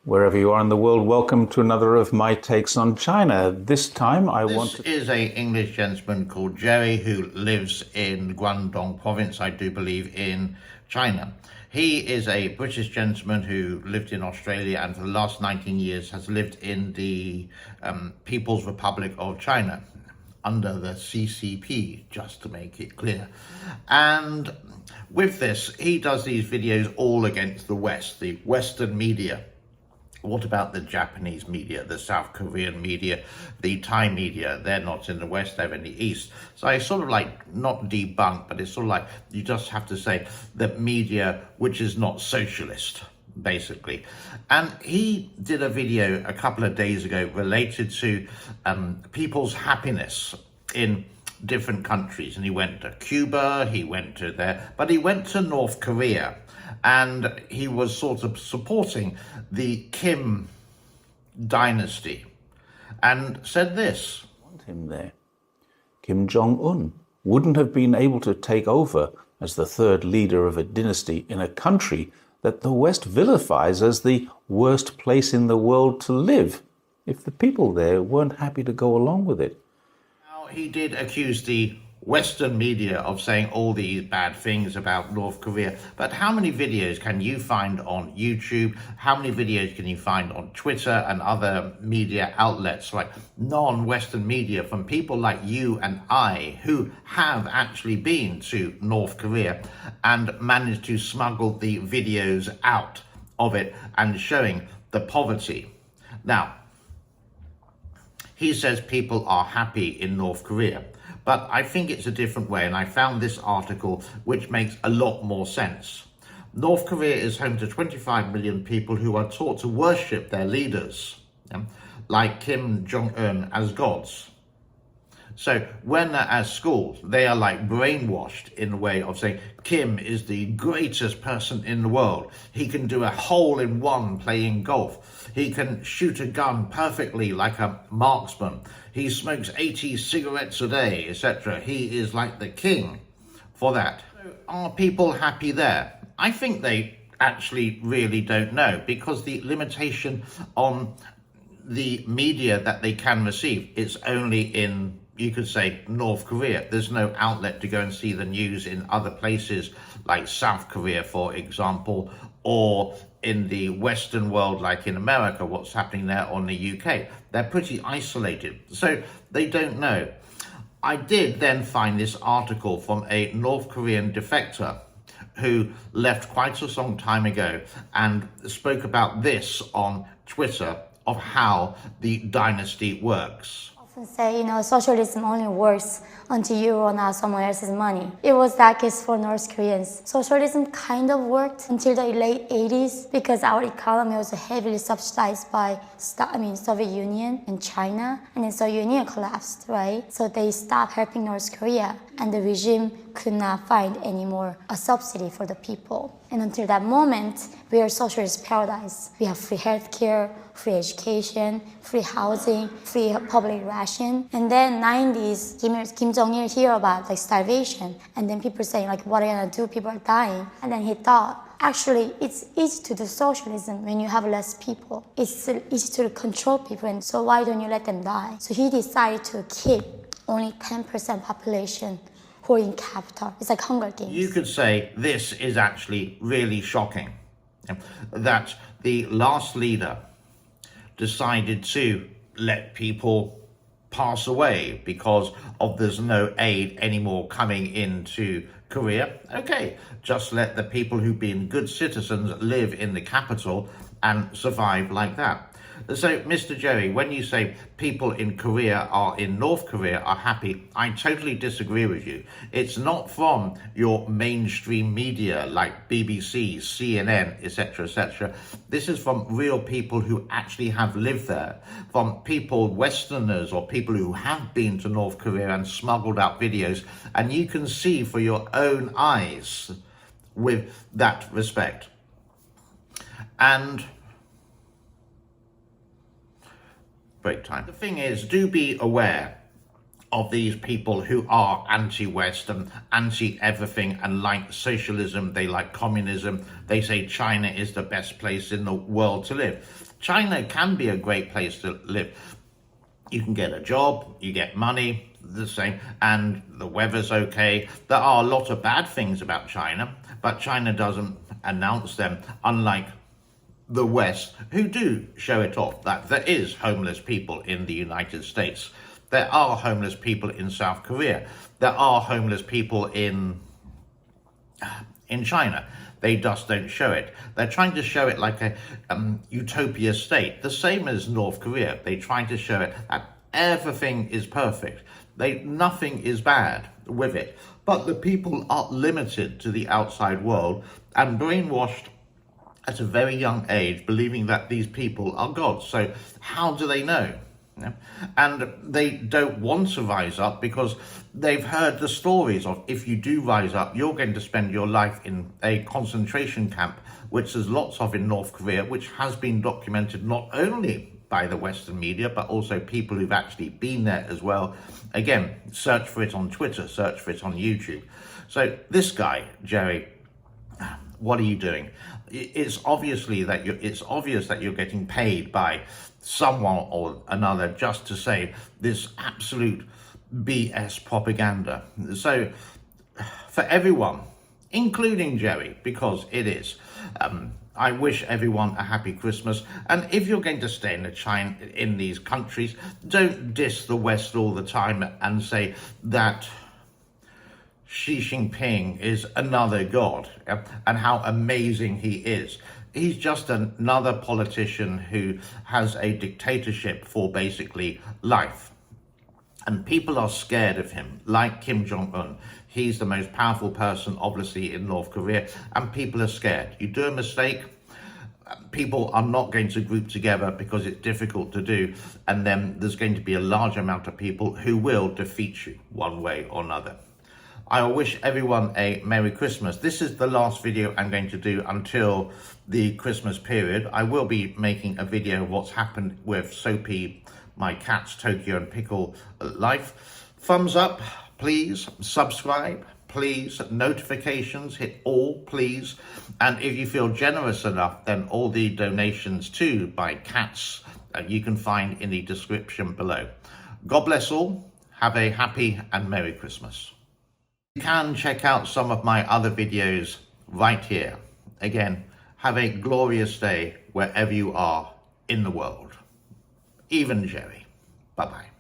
Wherever you are in the world, welcome to another of my takes on China. This time This is an English gentleman called Jerry who lives in Guangdong province, I do believe, in China. He is a British gentleman who lived in Australia and for the last 19 years has lived in the People's Republic of China under the CCP, just to make it clear. And with this, he does these videos all against the West, the Western media. What about the Japanese media, the South Korean media, the Thai media? They're not in the West, they're in the East. So I sort of like, not debunk, but it's sort of like, you just have to say the media which is not socialist, basically. And he did a video a couple of days ago related to people's happiness in different countries. And he went to Cuba, he went to there, but he went to North Korea. And he was sort of supporting the Kim dynasty and said this. Want him there. Kim Jong-un wouldn't have been able to take over as the third leader of a dynasty in a country that the West vilifies as the worst place in the world to live if the people there weren't happy to go along with it. Now, he did accuse the Western media of saying all these bad things about North Korea, but how many videos can you find on YouTube? How many videos can you find on Twitter and other media outlets like non-Western media from people like you and I who have actually been to North Korea and managed to smuggle the videos out of it and showing the poverty? Now, he says people are happy in North Korea. But I think it's a different way, and I found this article which makes a lot more sense. North Korea is home to 25 million people who are taught to worship their leaders, like Kim Jong-un, as gods. So when they're at school, they are like brainwashed in a way of saying, Kim is the greatest person in the world. He can do a hole-in-one playing golf. He can shoot a gun perfectly like a marksman. He smokes 80 cigarettes a day, etc. He is like the king for that. So are people happy there? I think they actually really don't know, because the limitation on the media that they can receive, it's only in, you could say, North Korea. There's no outlet to go and see the news in other places like South Korea, for example, or in the Western world, like in America, what's happening there, or in the UK. They're pretty isolated, so they don't know. I did then find this article from a North Korean defector who left quite a long time ago and spoke about this on Twitter of how the dynasty works. Often say, socialism only works until you run out someone else's money. It was that case for North Koreans. Socialism kind of worked until the late 80s because our economy was heavily subsidized by Soviet Union and China, and then Soviet Union collapsed, right? So they stopped helping North Korea, and the regime could not find any more a subsidy for the people. And until that moment, we are a socialist paradise. We have free healthcare, free education, free housing, free public ration. And then 90s, Kim Jong-il hear about starvation. And then people saying what are you gonna do? People are dying. And then he thought, actually, it's easy to do socialism when you have less people. It's easy to control people, and so why don't you let them die? So he decided to keep only 10% population who are in capital. It's like Hunger Games. You could say this is actually really shocking, that the last leader decided to let people pass away because of there's no aid anymore coming into Korea. Okay, just let the people who've been good citizens live in the capital and survive like that. So, Mr. Jerry, when you say people in North Korea are happy, I totally disagree with you. It's not from your mainstream media like BBC, CNN, etc., etc. This is from real people who actually have lived there, from people, Westerners, or people who have been to North Korea and smuggled out videos, and you can see for your own eyes with that respect. And break time. The thing is, do be aware of these people who are anti-West and anti-everything and like socialism, they like communism. They say China is the best place in the world to live. China can be a great place to live. You can get a job, you get money, the same, and the weather's okay. There are a lot of bad things about China, but China doesn't announce them, unlike the West, who do show it off, that there is homeless people in the United States. There are homeless people in South Korea. There are homeless people in China. They just don't show it. They're trying to show it like a utopia state, the same as North Korea. They're trying to show it that everything is perfect. Nothing is bad with it. But the people are limited to the outside world and brainwashed at a very young age, believing that these people are gods. So how do they know? And they don't want to rise up because they've heard the stories of, if you do rise up, you're going to spend your life in a concentration camp, which there's lots of in North Korea, which has been documented not only by the Western media, but also people who've actually been there as well. Again, search for it on Twitter, search for it on YouTube. So this guy, Jerry, what are you doing? It's obvious that you're getting paid by someone or another just to say this absolute BS propaganda. So for everyone, including Jerry, because it is, I wish everyone a happy Christmas. And if you're going to stay in these countries, don't diss the West all the time and say that Xi Jinping is another god and how amazing he is. He's just another politician who has a dictatorship for basically life. And people are scared of him, like Kim Jong-un. He's the most powerful person, obviously, in North Korea, and people are scared. You do a mistake, people are not going to group together because it's difficult to do, and then there's going to be a large amount of people who will defeat you one way or another. I wish everyone a Merry Christmas. This is the last video I'm going to do until the Christmas period. I will be making a video of what's happened with Soapy, my cats, Tokyo and Pickle life. Thumbs up, please. Subscribe, please. Notifications, hit all, please. And if you feel generous enough, then all the donations to my cats you can find in the description below. God bless all. Have a happy and Merry Christmas. You can check out some of my other videos right here. Again, have a glorious day wherever you are in the world. Even Jerry. Bye-bye.